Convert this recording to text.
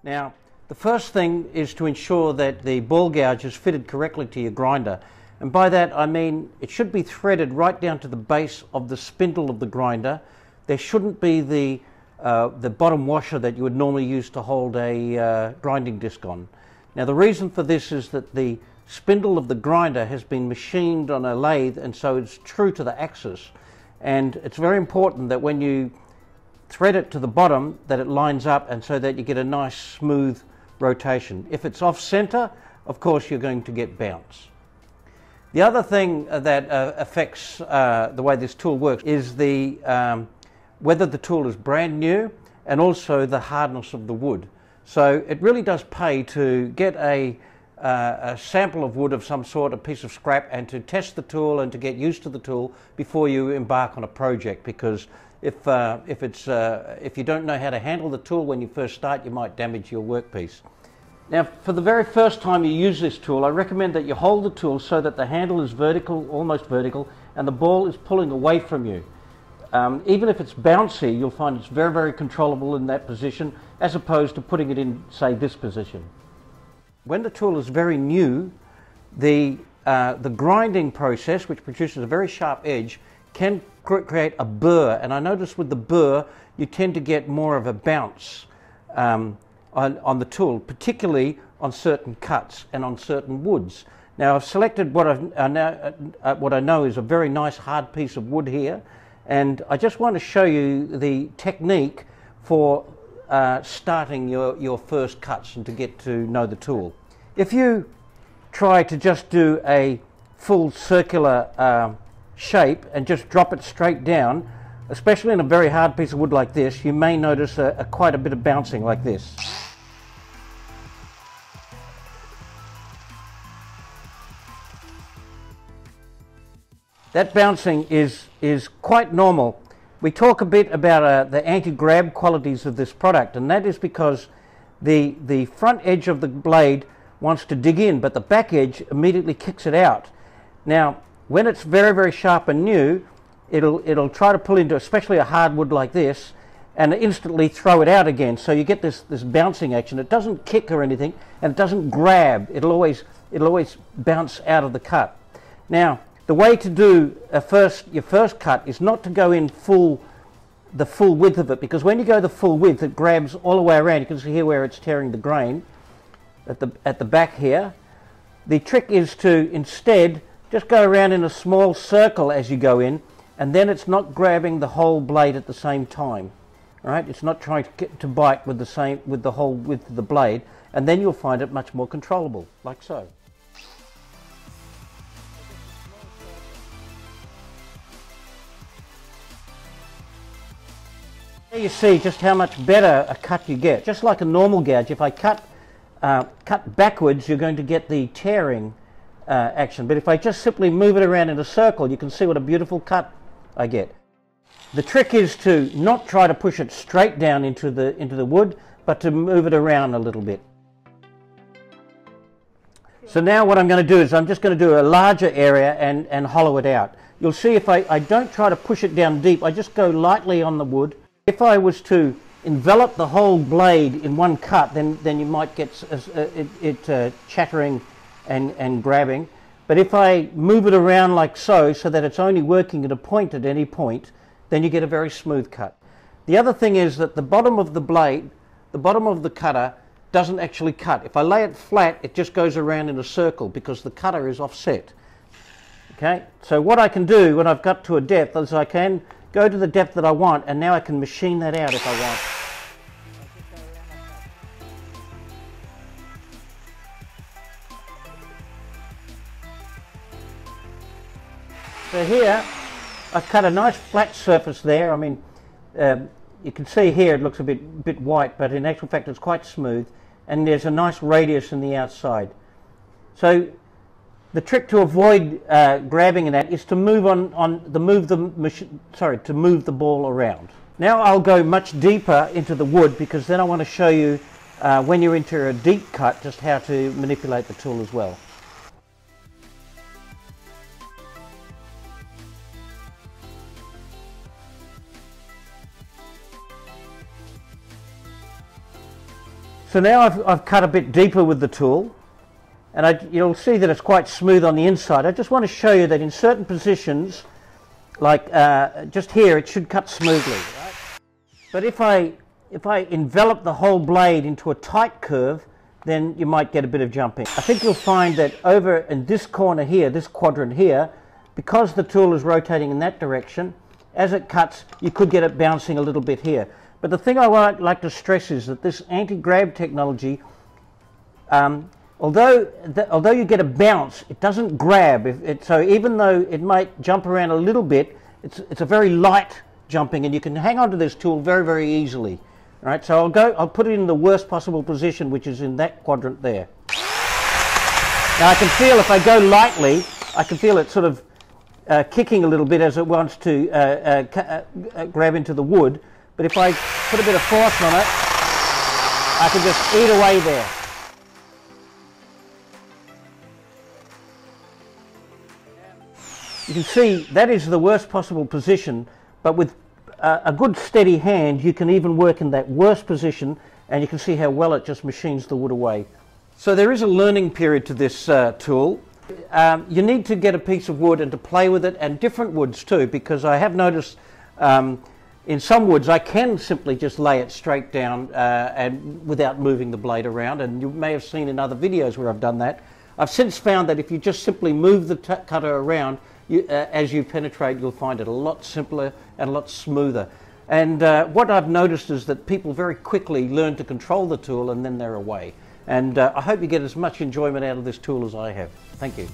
Now, the first thing is to ensure that the ball gouge is fitted correctly to your grinder. And by that I mean it should be threaded right down to the base of the spindle of the grinder. There shouldn't be the bottom washer that you would normally use to hold a grinding disc on. Now the reason for this is that the spindle of the grinder has been machined on a lathe, and so it's true to the axis. And it's very important that when you thread it to the bottom that it lines up, and so that you get a nice smooth rotation. If it's off center, of course you're going to get bounce. The other thing that affects the way this tool works is whether the tool is brand new, and also the hardness of the wood. So it really does pay to get a sample of wood of some sort, a piece of scrap, and to test the tool and to get used to the tool before you embark on a project, because if you don't know how to handle the tool when you first start, you might damage your workpiece. Now, for the very first time you use this tool, I recommend that you hold the tool so that the handle is vertical, almost vertical, and the ball is pulling away from you. Even if it's bouncy, you'll find it's very, very controllable in that position, as opposed to putting it in, say, this position. When the tool is very new, the grinding process, which produces a very sharp edge, can create a burr. And I notice with the burr, you tend to get more of a bounce on the tool, particularly on certain cuts and on certain woods. Now I've selected what I know is a very nice hard piece of wood here, and I just want to show you the technique for starting your first cuts and to get to know the tool. If you try to just do a full circular shape and just drop it straight down, especially in a very hard piece of wood like this, you may notice quite a bit of bouncing like this. That bouncing is quite normal. We talk a bit about the anti-grab qualities of this product, and that is because the front edge of the blade wants to dig in, but the back edge immediately kicks it out. Now, when it's very, very sharp and new, it'll try to pull into, especially a hard wood like this, and instantly throw it out again. So you get this bouncing action. It doesn't kick or anything, and it doesn't grab. It'll always bounce out of the cut. Now, the way to do your first cut is not to go in the full width of it, because when you go the full width, it grabs all the way around. You can see here where it's tearing the grain at the back here. The trick is to instead just go around in a small circle as you go in, and then it's not grabbing the whole blade at the same time. All right, it's not trying to bite with the whole width of the blade, and then you'll find it much more controllable, like so. There you see just how much better a cut you get. Just like a normal gouge, if I cut backwards, you're going to get the tearing action. But if I just simply move it around in a circle, you can see what a beautiful cut I get. The trick is to not try to push it straight down into the wood, but to move it around a little bit. So now what I'm going to do is I'm just going to do a larger area and hollow it out. You'll see if I don't try to push it down deep, I just go lightly on the wood. If I was to envelop the whole blade in one cut, then you might get it chattering and grabbing. But if I move it around like so that it's only working at a point at any point, then you get a very smooth cut. The other thing is that the bottom of the blade, the bottom of the cutter, doesn't actually cut. If I lay it flat, it just goes around in a circle because the cutter is offset. Okay, so what I can do when I've got to a depth is I can go to the depth that I want, and now I can machine that out if I want. So here I've cut a nice flat surface there. I mean, you can see here it looks a bit white, but in actual fact it's quite smooth, and there's a nice radius in the outside. So the trick to avoid grabbing in that is to move to move the ball around. Now I'll go much deeper into the wood, because then I want to show you when you're into a deep cut just how to manipulate the tool as well. So now I've cut a bit deeper with the tool, and you'll see that it's quite smooth on the inside. I just want to show you that in certain positions, like just here, it should cut smoothly. Right? But if I envelop the whole blade into a tight curve, then you might get a bit of jumping. I think you'll find that over in this corner here, this quadrant here, because the tool is rotating in that direction, as it cuts, you could get it bouncing a little bit here. But the thing I would like to stress is that this anti-grab technology, although you get a bounce, it doesn't grab. So even though it might jump around a little bit, it's a very light jumping, and you can hang on to this tool very, very easily. All right, so I'll put it in the worst possible position, which is in that quadrant there. Now I can feel, if I go lightly, I can feel it sort of kicking a little bit as it wants to grab into the wood. But if I put a bit of force on it, I can just eat away there. You can see that is the worst possible position, but with a good steady hand you can even work in that worst position, and you can see how well it just machines the wood away. So there is a learning period to this tool. You need to get a piece of wood and to play with it, and different woods too, because I have noticed in some woods I can simply just lay it straight down and without moving the blade around, and you may have seen in other videos where I've done that. I've since found that if you just simply move the cutter around, as you penetrate, you'll find it a lot simpler and a lot smoother. And what I've noticed is that people very quickly learn to control the tool, and then they're away. And I hope you get as much enjoyment out of this tool as I have. Thank you.